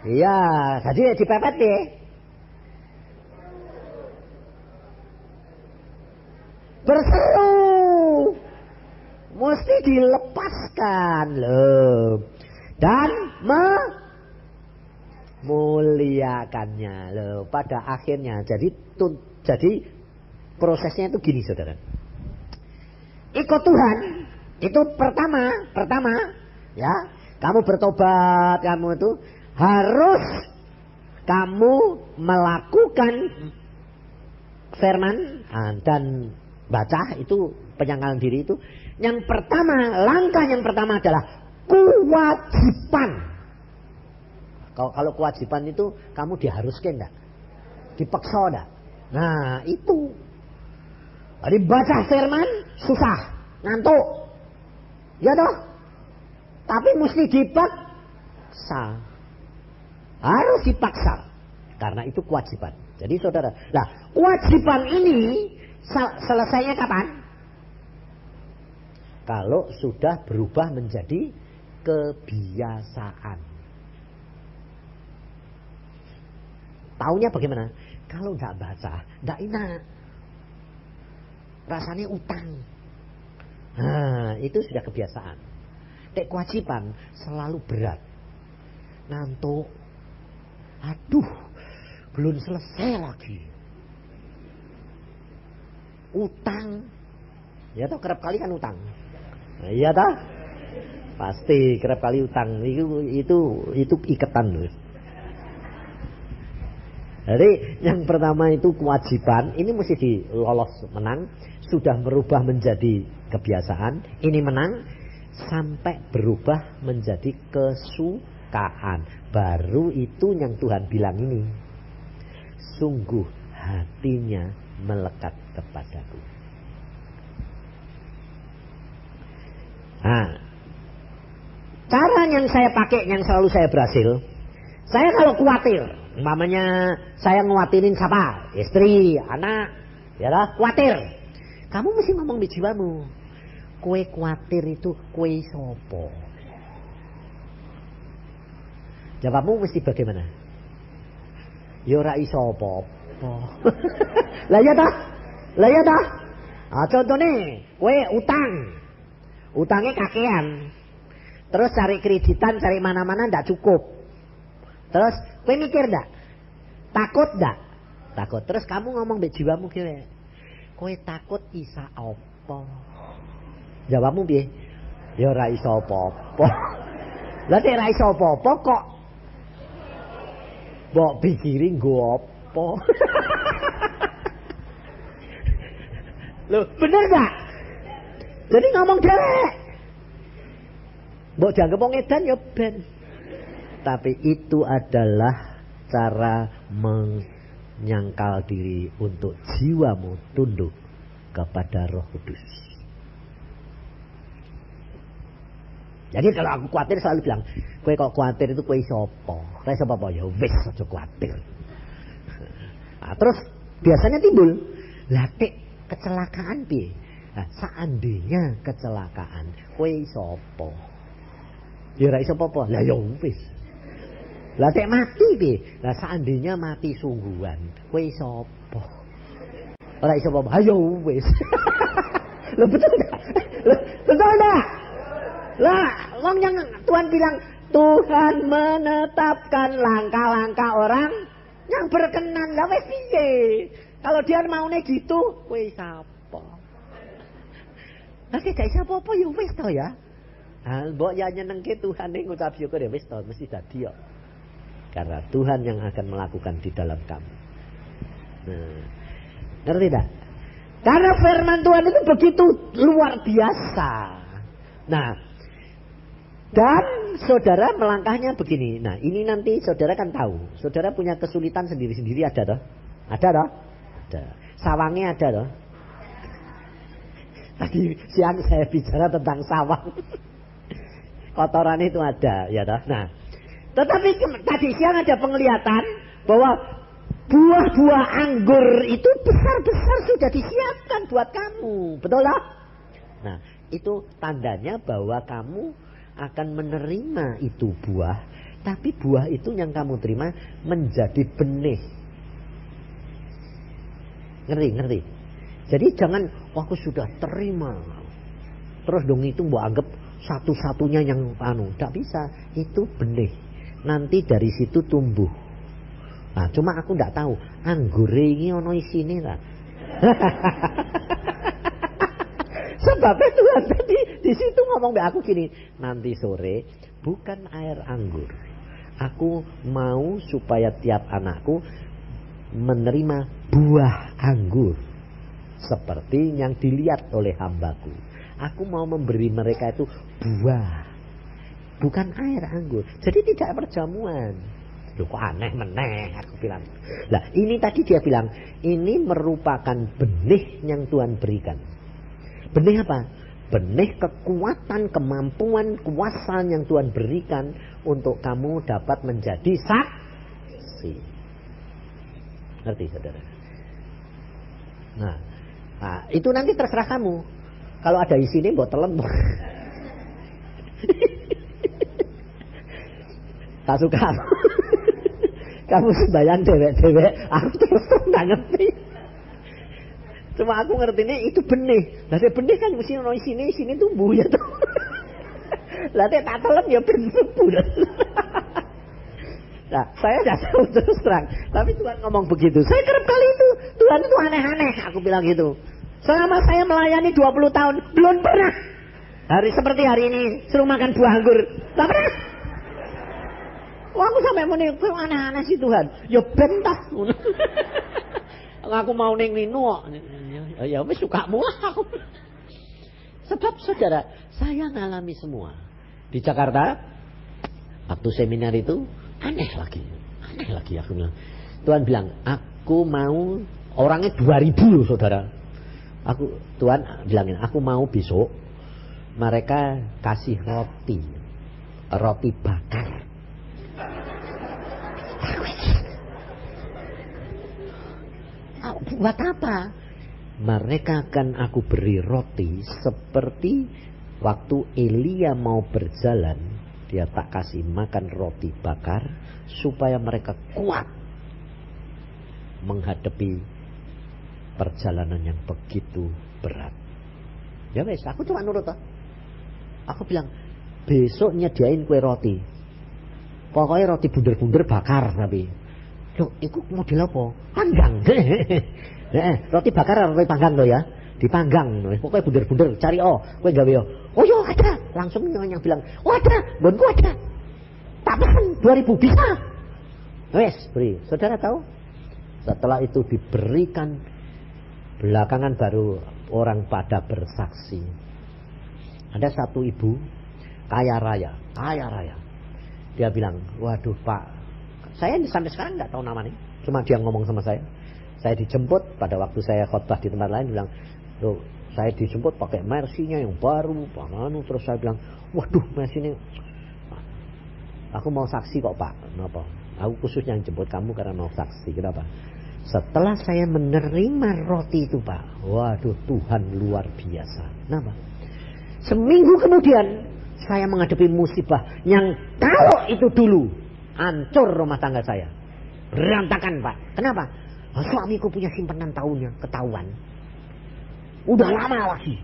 Iya, jadi dipepet deh. Berseru. Mesti dilepaskan loh. Dan memuliakannya loh. Pada akhirnya. Jadi prosesnya itu gini saudara. Ikut Tuhan itu pertama ya, kamu bertobat, kamu itu harus kamu melakukan firman dan baca itu penyangkalan diri itu. Yang pertama, langkah yang pertama adalah kewajiban. Kalau kewajiban itu kamu diharuskan enggak? Dipaksa enggak? Nah, itu. Jadi baca firman susah, ngantuk. Ya toh? Tapi mesti dipaksa. Harus dipaksa. Karena itu kewajiban. Jadi saudara, nah kewajiban ini selesainya kapan? Kalau sudah berubah menjadi kebiasaan. Taunya bagaimana? Kalau nggak baca, nggak enak. Rasanya utang. Nah, itu sudah kebiasaan. Tek kewajiban selalu berat. Ngantuk. Aduh, belum selesai lagi. Utang. Ya toh kerap kali kan utang. Nah, iya toh? Pasti kerap kali utang. Itu ikatan loh. Jadi yang pertama itu kewajiban. Ini mesti dilolos menang. Sudah berubah menjadi kebiasaan. Ini menang. Sampai berubah menjadi kesukaan. Baru itu yang Tuhan bilang ini. Sungguh hatinya melekat kepadaku. Nah, cara yang saya pakai, yang selalu saya berhasil. Saya kalau khawatir, umpamanya saya ngewatirin siapa? Istri, anak, ya lah, khawatir. Kamu mesti ngomong di jiwamu. Kue khawatir itu kue sopo. Jawabmu mesti bagaimana? Ya ora iso apa-apa. Lah ya ta? Lah ya ta? Ah contone, kowe utang. Utangnya kakean. Terus cari kreditan, cari mana-mana ndak cukup. Terus kowe mikir ndak? Takut ndak? Takut. Terus kamu ngomong mbek jiwamu kira. Kowe takut isa apa? Jawabmu piye? Ya ora iso apa-apa. Lah nek ora iso apa-apa kok mbok pikirin nggo apa? Loh, bener gak? Jadi ngomong dewek. Mbok dianggep wong edan ya ben. Tapi itu adalah cara menyangkal diri untuk jiwamu tunduk kepada Roh Kudus. Jadi kalau aku khawatir selalu bilang, kowe kok khawatir itu kowe sapa? Kowe sapa apa ya wis aja khawatir. Nah, terus biasanya timbul, lah tek kecelakaan piye? Nah, seandainya kecelakaan, kowe sapa? Ya ora iso apa-apa. Lah ya wis. Lah tek mati piye? Lah seandainya mati sungguhan, kowe sapa? Ora iso apa-apa. Ayo wis. Lah betul enggak? Betul enggak? Lah, wong yang Tuhan bilang Tuhan menetapkan langkah-langkah orang yang berkenan. Lah wis piye? Kalau dia maune gitu, kowe sapa? Lah gak iso apa-apa ya wis to ya. Ah, mbok ya nyenengke Tuhan ning ngucap syukur ya wis to, mesti dadi kok. Karena Tuhan yang akan melakukan di dalam kamu. Nah, ngerti tak? Karena firman Tuhan itu begitu luar biasa. Nah, dan saudara melangkahnya begini. Nah, ini nanti saudara kan tahu. Saudara punya kesulitan sendiri-sendiri ada toh? Ada toh? Ada. Sawangnya ada toh? Tadi siang saya bicara tentang sawang. Kotoran itu ada, ya toh? Nah, tetapi tadi siang ada penglihatan bahwa buah-buah anggur itu besar-besar sudah disiapkan buat kamu. Betul toh? Nah, itu tandanya bahwa kamu akan menerima itu buah, tapi buah itu yang kamu terima menjadi benih. Ngerti? Jadi jangan aku sudah terima, terus dong itu mbok anggap satu-satunya yang tidak bisa. Itu benih. Nanti dari situ tumbuh. Nah, cuma aku tidak tahu anggur ini ono isine ta. Sebabnya Tuhan tadi di situ ngomong be aku gini, nanti sore bukan air anggur, Aku mau supaya tiap anakku menerima buah anggur seperti yang dilihat oleh hambaku. Aku mau memberi mereka itu buah, bukan air anggur. Jadi tidak perjamuan. Loh kok aneh meneh, aku bilang. Lah ini tadi dia bilang, ini merupakan benih yang Tuhan berikan. Benih apa? Benih kekuatan, kemampuan, kuasa yang Tuhan berikan untuk kamu dapat menjadi saksi. Ngerti saudara? Nah, itu nanti terserah kamu. Kalau ada isinya buat telan. Tak suka. Kamu sembahyang dewek-dewek, aku terus nggak ngerti. Cuma aku ngerti ini itu benih. Lah benih kan mesti ono isine tumbuh ya tuh. Lah tak telan ya ben subuh. Nah, saya tidak tahu terus terang. Tapi Tuhan ngomong begitu. Saya kerap kali itu. Tuhan itu aneh-aneh. Aku bilang gitu. Selama saya melayani 20 tahun. Belum pernah. Hari seperti hari ini. Suruh makan buah anggur. Tak pernah. Wah, aku sampai mau nih. Aneh-aneh sih Tuhan. Ya bentah. Aku mau neng nino. Ya wis sukamu lah aku. Sebab saudara. Saya ngalami semua. Di Jakarta. Waktu seminar itu. Aneh lagi aku bilang. Tuhan bilang, aku mau orangnya 2000 loh saudara. Tuhan bilangin, aku mau besok mereka kasih roti bakar. Buat apa? Mereka akan aku beri roti seperti waktu Elia mau berjalan. Dia tak kasih makan roti bakar supaya mereka kuat menghadapi perjalanan yang begitu berat. Ya wes, aku cuma nurut. Aku bilang besok nyediain kue roti. Pokoknya roti bunder-bunder bakar tapi. Loh, itu model apa? Panggang. Roti bakar roti panggang loh ya. Dipanggang, pokoknya bunder-bunder, cari kowe gawe oh yo ada, langsung yang bilang, oh ada, bonku ada, tak pesan 2000 bisa, wes beri. Saudara tahu, setelah itu diberikan, belakangan baru orang pada bersaksi. Ada satu ibu kaya raya, dia bilang, waduh Pak, saya sampai sekarang nggak tahu namanya, cuma dia ngomong sama saya. Saya dijemput pada waktu saya khotbah di tempat lain, bilang, loh, saya dijemput pakai Mercy-nya yang baru, terus saya bilang, waduh Mercy ini, aku mau saksi kok Pak. Kenapa? Aku khususnya yang jemput kamu karena mau saksi. Kenapa? Setelah saya menerima roti itu Pak, waduh Tuhan luar biasa. Kenapa? Seminggu kemudian saya menghadapi musibah yang kalau itu dulu hancur rumah tangga saya, berantakan Pak. Kenapa? Suamiku punya simpanan tahunnya ketahuan. Udah lama lagi.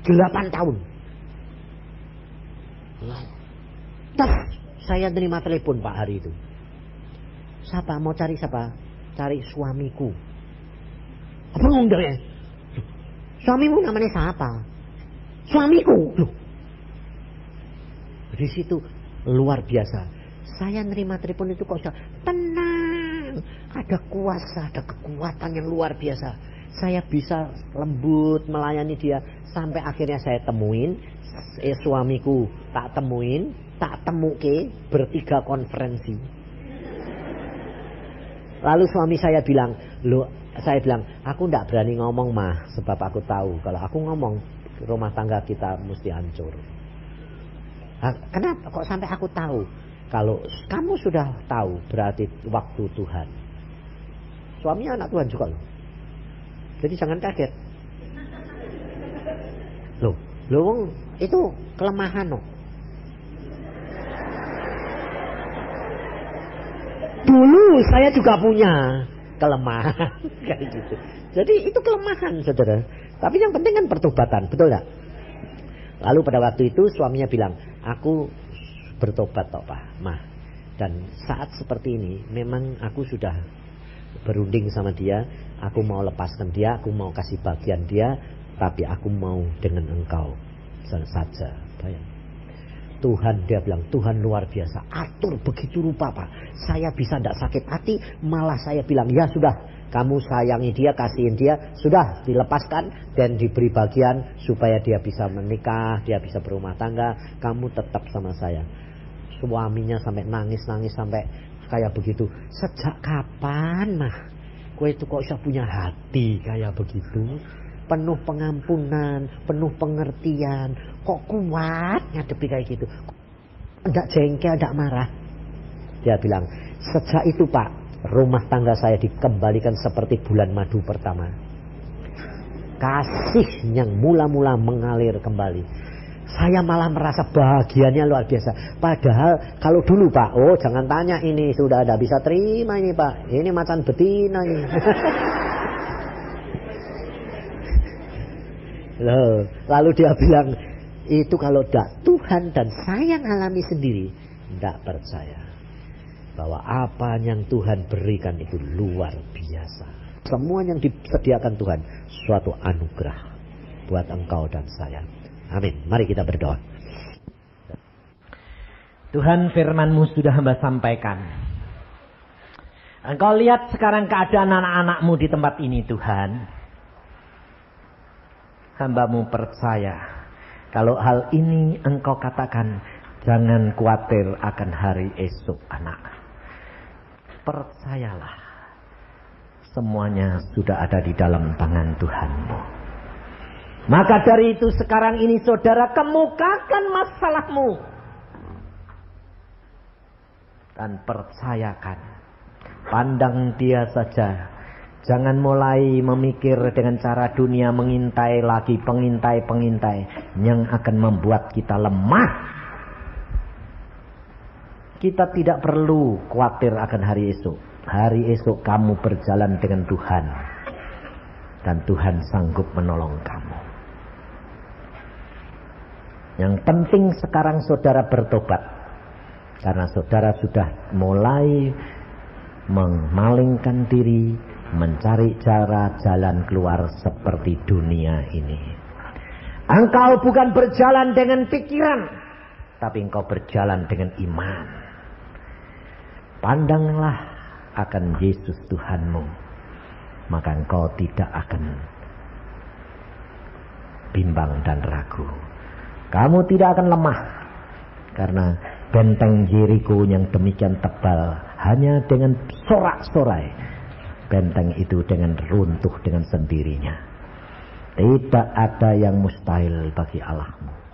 8 tahun. Terus saya terima telepon Pak hari itu. Siapa? Mau cari siapa? Cari suamiku. Apa ngomongnya? Suamimu namanya siapa? Suamiku. Loh. Di situ luar biasa. Saya nerima telepon itu kok tenang. Ada kuasa, ada kekuatan yang luar biasa. Saya bisa lembut melayani dia sampai akhirnya saya temuin suamiku tak temuke bertiga konferensi. Lalu suami saya bilang, saya bilang, aku ndak berani ngomong mah sebab aku tahu kalau aku ngomong rumah tangga kita mesti hancur. Kenapa kok sampai aku tahu? Kalau kamu sudah tahu berarti waktu Tuhan. Suaminya anak Tuhan juga loh. Jadi jangan kaget. Loh, itu kelemahan loh. Dulu saya juga punya kelemahan kayak gitu. Jadi itu kelemahan, saudara. Tapi yang penting kan pertobatan, betul nggak? Lalu pada waktu itu suaminya bilang, aku bertobat toh Pak, Mah. Dan saat seperti ini, memang aku sudah berunding sama dia. Aku mau lepaskan dia, aku mau kasih bagian dia, tapi aku mau dengan engkau saja. Bayang. Tuhan, dia bilang, Tuhan luar biasa. Atur begitu rupa Pak. Saya bisa tidak sakit hati. Malah saya bilang, ya sudah. Kamu sayangi dia, kasihin dia. Sudah dilepaskan dan diberi bagian. Supaya dia bisa menikah, dia bisa berumah tangga. Kamu tetap sama saya. Suaminya sampai nangis-nangis sampai kayak begitu. Sejak kapan mah? Kowe itu kok bisa punya hati kayak begitu? Penuh pengampunan, penuh pengertian. Kok kuat ngadepi kayak gitu? Enggak jengkel, enggak marah. Dia bilang, sejak itu Pak, rumah tangga saya dikembalikan seperti bulan madu pertama. Kasih yang mula-mula mengalir kembali. Saya malah merasa bahagianya luar biasa. Padahal kalau dulu Pak, oh jangan tanya ini, sudah ada bisa terima ini Pak. Ini macan betina ini. Loh, lalu dia bilang, itu kalau tidak Tuhan dan saya alami sendiri, tidak percaya bahwa apa yang Tuhan berikan itu luar biasa. Semua yang disediakan Tuhan suatu anugerah buat engkau dan saya. Amin. Mari kita berdoa. Tuhan, firman-Mu sudah hamba sampaikan. Engkau lihat sekarang keadaan anak-anak-Mu di tempat ini Tuhan. Hamba-Mu percaya kalau hal ini Engkau katakan, jangan khawatir akan hari esok anak. Percayalah, semuanya sudah ada di dalam tangan Tuhan-Mu. Maka dari itu sekarang ini saudara kemukakan masalahmu. Dan percayakan, pandang dia saja. Jangan mulai memikir dengan cara dunia mengintai lagi pengintai-pengintai yang akan membuat kita lemah. Kita tidak perlu khawatir akan hari esok. Hari esok kamu berjalan dengan Tuhan. Dan Tuhan sanggup menolong kamu. Yang penting sekarang saudara bertobat. Karena saudara sudah mulai memalingkan diri, mencari cara jalan keluar seperti dunia ini. Engkau bukan berjalan dengan pikiran, tapi engkau berjalan dengan iman. Pandanglah akan Yesus Tuhanmu, maka engkau tidak akan bimbang dan ragu. Kamu tidak akan lemah, karena benteng Yeriko yang demikian tebal hanya dengan sorak-sorai. Benteng itu dengan runtuh dengan sendirinya. Tidak ada yang mustahil bagi Allahmu.